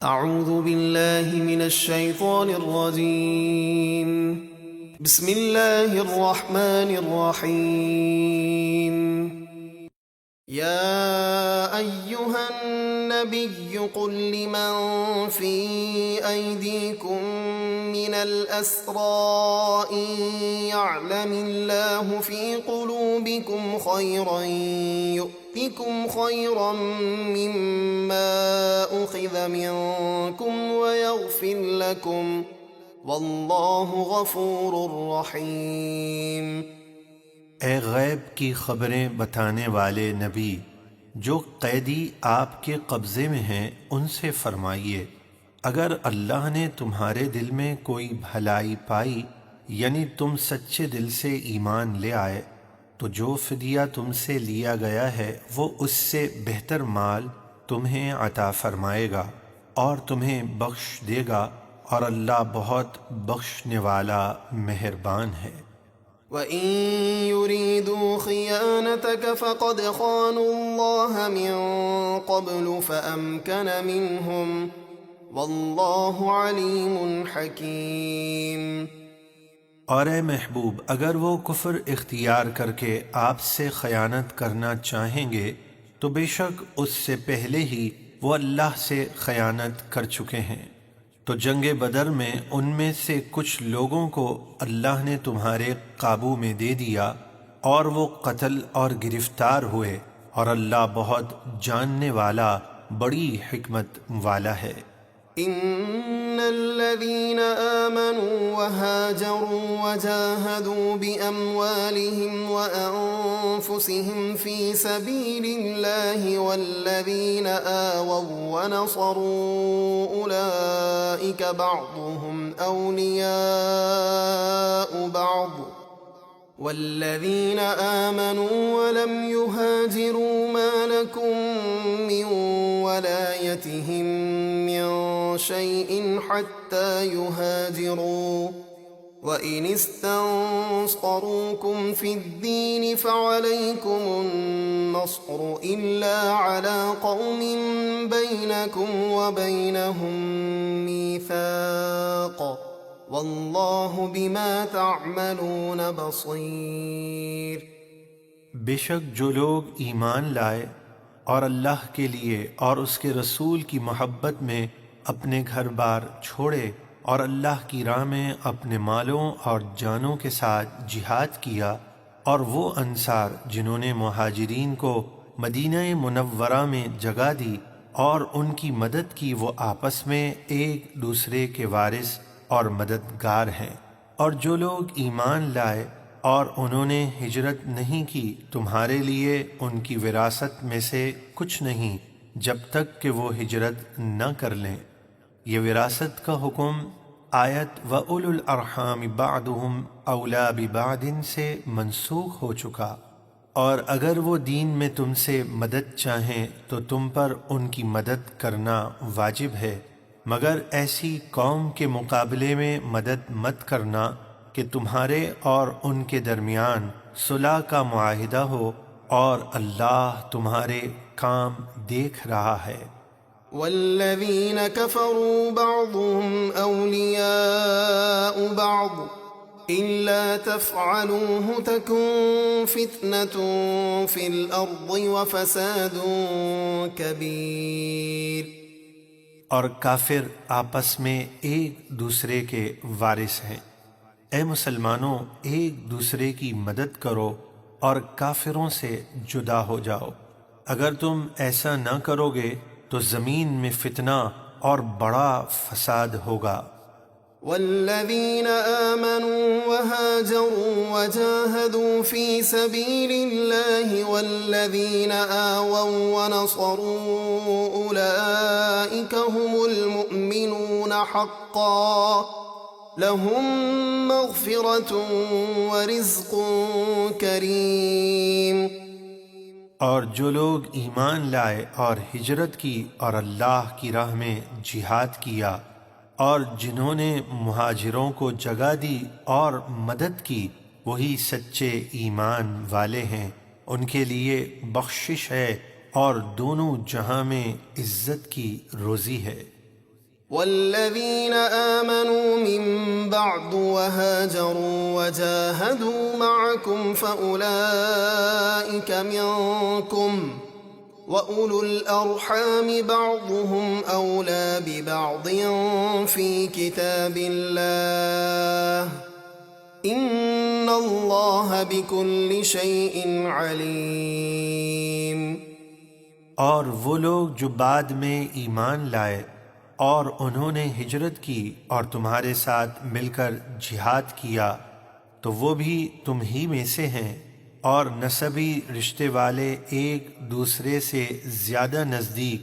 اعوذ باللہ من الشیطان الرجیم بسم اللہ الرحمن الرحیم یا ایہا النبی قل لمن فی ایدیکم من الاسراء یعلم اللہ فی قلوبکم خیرا يؤتكم خيرا مما أخذ منكم ويغفر لكم والله غفور رحيم۔ اے غیب کی خبریں بتانے والے نبی، جو قیدی آپ کے قبضے میں ہیں ان سے فرمائیے، اگر اللہ نے تمہارے دل میں کوئی بھلائی پائی، یعنی تم سچے دل سے ایمان لے آئے، تو جو فدیہ تم سے لیا گیا ہے وہ اس سے بہتر مال تمہیں عطا فرمائے گا اور تمہیں بخش دے گا، اور اللہ بہت بخشنے والا مہربان ہے۔ وَإِن يُرِيدُوا خِيَانَتَكَ فَقَدْ خَانُوا اللَّهَ مِن قَبْلُ فَأَمْكَنَ مِنْهُمْ وَاللَّهُ عَلِيمٌ حَكِيمٌ۔ اور اے محبوب، اگر وہ کفر اختیار کر کے آپ سے خیانت کرنا چاہیں گے تو بے شک اس سے پہلے ہی وہ اللہ سے خیانت کر چکے ہیں۔ تو جنگ بدر میں ان میں سے کچھ لوگوں کو اللہ نے تمہارے قابو میں دے دیا اور وہ قتل اور گرفتار ہوئے، اور اللہ بہت جاننے والا، بڑی حکمت والا ہے۔ ان الذين آمنوا وهاجروا وجاهدوا بأموالهم وأنفسهم في سبيل الله والذين آووا ونصروا أولئك بعضهم أولياء بعض والذين آمنوا ولم يهاجروا ما لكم من ولايتهم من شيء حتى يهاجروا وإن استنصروكم في الدين فعليكم النصر إلا على قوم بينكم وبينهم ميثاق واللہ بما تعملون بصیر۔ بے شک جو لوگ ایمان لائے اور اللہ کے لیے اور اس کے رسول کی محبت میں اپنے گھر بار چھوڑے اور اللہ کی راہ میں اپنے مالوں اور جانوں کے ساتھ جہاد کیا، اور وہ انصار جنہوں نے مہاجرین کو مدینہ منورہ میں جگہ دی اور ان کی مدد کی، وہ آپس میں ایک دوسرے کے وارث اور مددگار ہیں۔ اور جو لوگ ایمان لائے اور انہوں نے ہجرت نہیں کی، تمہارے لیے ان کی وراثت میں سے کچھ نہیں جب تک کہ وہ ہجرت نہ کر لیں۔ یہ وراثت کا حکم آیت وَأُولُو الْأَرْحَامِ بَعْضُهُمْ أَوْلَىٰ بِبَعْضٍ سے منسوخ ہو چکا۔ اور اگر وہ دین میں تم سے مدد چاہیں تو تم پر ان کی مدد کرنا واجب ہے، مگر ایسی قوم کے مقابلے میں مدد مت کرنا کہ تمہارے اور ان کے درمیان صلح کا معاہدہ ہو، اور اللہ تمہارے کام دیکھ رہا ہے۔ والذین کفروا بعضهم اولیاء بعض الا تفعلوه تکن فتنة فی الارض وفساد کبیر۔ اور کافر آپس میں ایک دوسرے کے وارث ہیں۔ اے مسلمانوں، ایک دوسرے کی مدد کرو اور کافروں سے جدا ہو جاؤ۔ اگر تم ایسا نہ کرو گے تو زمین میں فتنہ اور بڑا فساد ہوگا۔ والذین آمنوا وهاجروا وجاهدوا في سبيل الله والذين آووا ونصروا أولئك هم المؤمنون حقا لهم مغفرة ورزق کریم۔ اور جو لوگ ایمان لائے اور ہجرت کی اور اللہ کی راہ میں جہاد کیا، اور جنہوں نے مہاجروں کو جگہ دی اور مدد کی، وہی سچے ایمان والے ہیں، ان کے لیے بخشش ہے اور دونوں جہاں میں عزت کی روزی ہے۔ والذين آمنوا من بعد وهاجروا وجاهدوا معكم فأولئك منكم وأولو الأرحام بعضهم أولى ببعض في كتاب الله إن الله بكل شيء عليم۔ اور وہ لوگ جو بعد میں ایمان لائے اور انہوں نے ہجرت کی اور تمہارے ساتھ مل کر جہاد کیا تو وہ بھی تم ہی میں سے ہیں، اور نسبی رشتے والے ایک دوسرے سے زیادہ نزدیک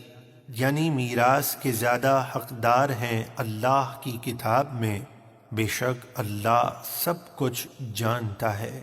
یعنی میراث کے زیادہ حقدار ہیں اللہ کی کتاب میں، بے شک اللہ سب کچھ جانتا ہے۔